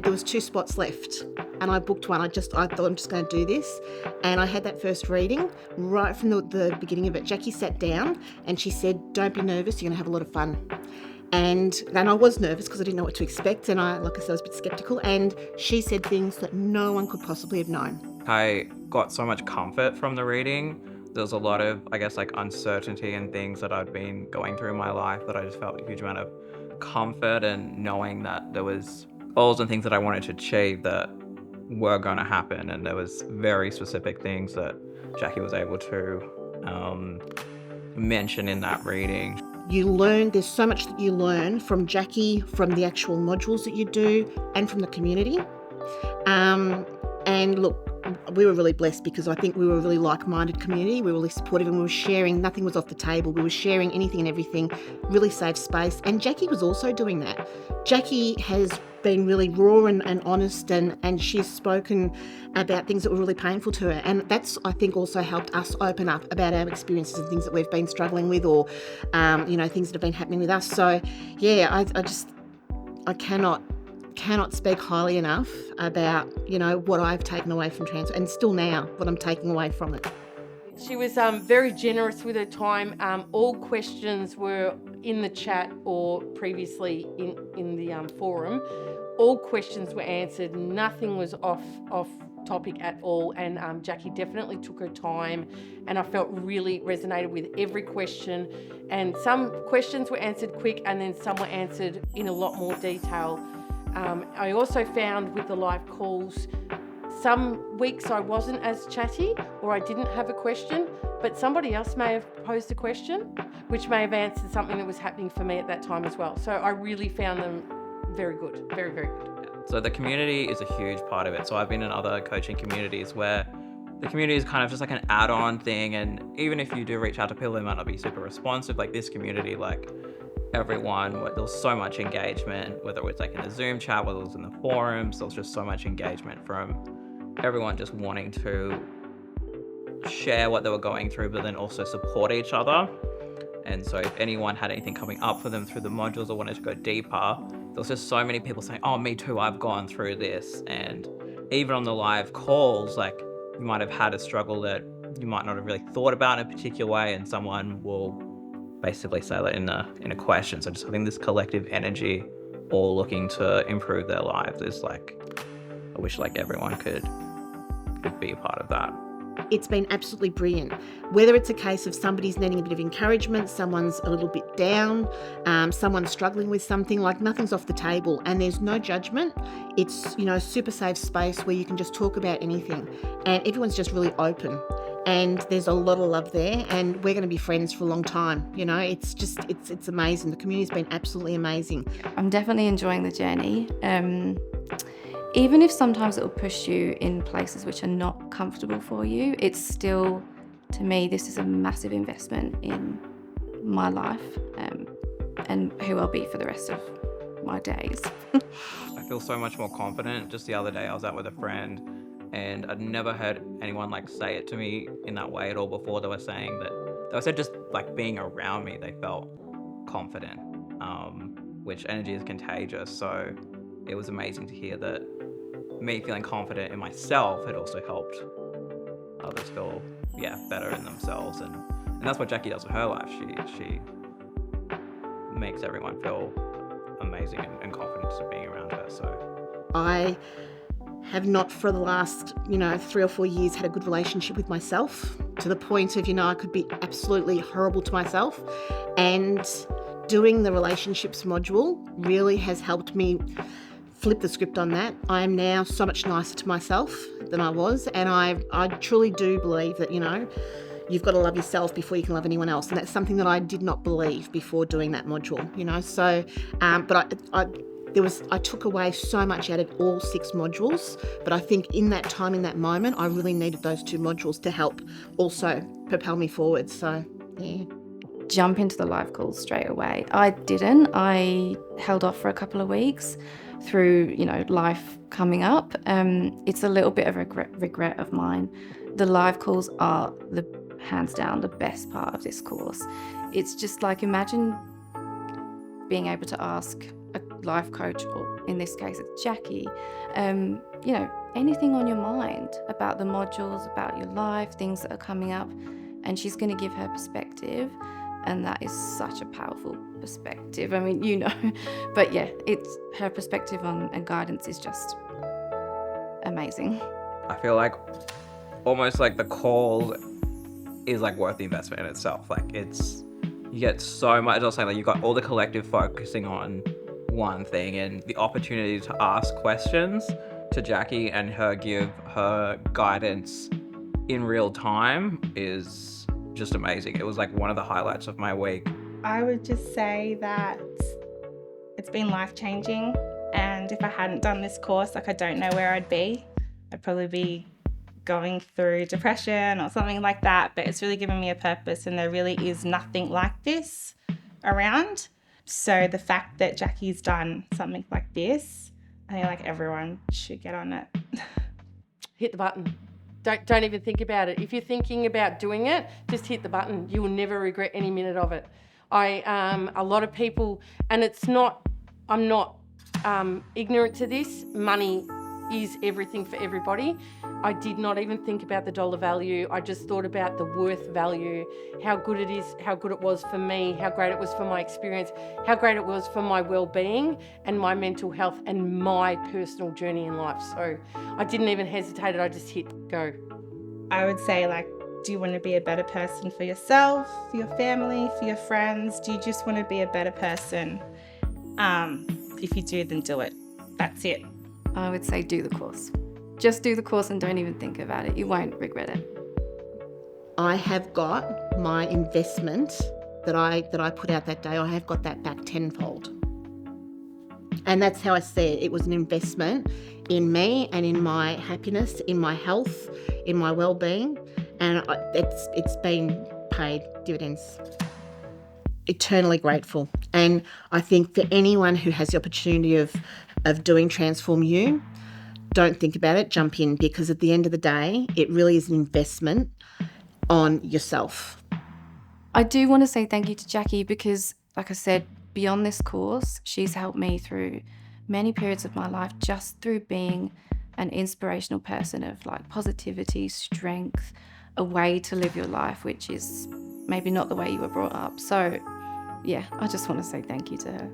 there was 2 spots left, and I booked one. I thought I'm just going to do this, and I had that first reading right from the beginning of it. Jackie sat down and she said, "Don't be nervous. You're going to have a lot of fun." And then I was nervous because I didn't know what to expect, and I was a bit skeptical. And she said things that no one could possibly have known. I got so much comfort from the reading. There was a lot of, uncertainty and things that I'd been going through in my life that I just felt a huge amount of comfort and knowing that there was goals and things that I wanted to achieve that were going to happen. And there was very specific things that Jackie was able to mention in that reading. There's so much that you learn from Jackie, from the actual modules that you do, and from the community. And look, we were really blessed because I think we were a really like-minded community. We were really supportive, and we were sharing. Nothing was off the table. We were sharing anything and everything, really safe space. And Jackie was also doing that. Jackie has been really raw and honest, and she's spoken about things that were really painful to her. And that's, I think, also helped us open up about our experiences and things that we've been struggling with, or, things that have been happening with us. So, yeah, I cannot speak highly enough about, what I've taken away from Trans, and still now what I'm taking away from it. She was very generous with her time. All questions were in the chat or previously in the forum. All questions were answered. Nothing was off topic at all. And Jackie definitely took her time, and I felt really resonated with every question. And some questions were answered quick, and then some were answered in a lot more detail. I also found with the live calls, some weeks I wasn't as chatty or I didn't have a question, but somebody else may have posed a question, which may have answered something that was happening for me at that time as well. So I really found them very good, very, very good. So the community is a huge part of it. So I've been in other coaching communities where the community is kind of just like an add-on thing. And even if you do reach out to people, they might not be super responsive. Like this community, everyone, there was so much engagement, whether it was in the Zoom chat, whether it was in the forums, there was just so much engagement from everyone just wanting to share what they were going through, but then also support each other. And so if anyone had anything coming up for them through the modules or wanted to go deeper, there was just so many people saying, "Oh, me too, I've gone through this." And even on the live calls, you might have had a struggle that you might not have really thought about in a particular way, and someone will basically say that in a question. So just having this collective energy, all looking to improve their lives, is I wish everyone could be a part of that. It's been absolutely brilliant. Whether it's a case of somebody's needing a bit of encouragement, someone's a little bit down, someone's struggling with something, nothing's off the table, and there's no judgment. It's, a super safe space where you can just talk about anything, and everyone's just really open. And there's a lot of love there, and we're going to be friends for a long time. It's amazing. The community's been absolutely amazing. I'm definitely enjoying the journey. Even if sometimes it will push you in places which are not comfortable for you, it's still, to me, this is a massive investment in my life and who I'll be for the rest of my days. I feel so much more confident. Just the other day I was out with a friend, and I'd never heard anyone say it to me in that way at all before. They were said just being around me, they felt confident, which energy is contagious. So it was amazing to hear that me feeling confident in myself had also helped others feel better in themselves. And that's what Jackie does with her life. She makes everyone feel amazing and confident to being around her. So I have not, for the last 3 or 4 years, had a good relationship with myself, to the point of I could be absolutely horrible to myself, and doing the relationships module really has helped me flip the script on that. I am now so much nicer to myself than I was, and I truly do believe that you've got to love yourself before you can love anyone else, and that's something that I did not believe before doing that module. So but I took away so much out of all 6 modules, but I think in that time, in that moment, I really needed those 2 modules to help also propel me forward. So, yeah. Jump into the live calls straight away. I didn't. I held off for a couple of weeks through, life coming up. It's a little bit of a regret of mine. The live calls are hands down the best part of this course. It's just imagine being able to ask a life coach, or in this case it's Jackie, you know, anything on your mind about the modules, about your life, things that are coming up, and she's going to give her perspective, and that is such a powerful perspective. I mean, you know, but yeah, it's her perspective on and guidance is just amazing. I feel like almost like the call is like worth the investment in itself. Like you get so much. Also, like you got all the collective focusing on one thing, and the opportunity to ask questions to Jackie and her give her guidance in real time is just amazing. It was like one of the highlights of my week. I would just say that it's been life-changing, and if I hadn't done this course, like I don't know where I'd be. I'd probably be going through depression or something like that, but it's really given me a purpose, and there really is nothing like this around. So the fact that Jackie's done something like this, I think like everyone should get on it. Hit the button. Don't even think about it. If you're thinking about doing it, just hit the button. You will never regret any minute of it. A lot of people, and I'm not ignorant to this, money is everything for everybody. I did not even think about the dollar value. I just thought about the worth value, how good it is, how good it was for me, how great it was for my experience, how great it was for my well-being and my mental health and my personal journey in life. So I didn't even hesitate. I just hit go. I would say, like, do you want to be a better person for yourself, for your family, for your friends? Do you just want to be a better person? If you do, then do it. That's it. I would say do the course. Just do the course and don't even think about it. You won't regret it. I have got my investment that I put out that day, I have got that back tenfold. And that's how I see it. It was an investment in me and in my happiness, in my health, in my well-being, and it's been paid dividends. Eternally grateful. And I think for anyone who has the opportunity of doing TransformU, don't think about it, jump in, because at the end of the day, it really is an investment on yourself. I do want to say thank you to Jackie because, like I said, beyond this course, she's helped me through many periods of my life just through being an inspirational person of like positivity, strength, a way to live your life, which is maybe not the way you were brought up. So yeah, I just want to say thank you to her.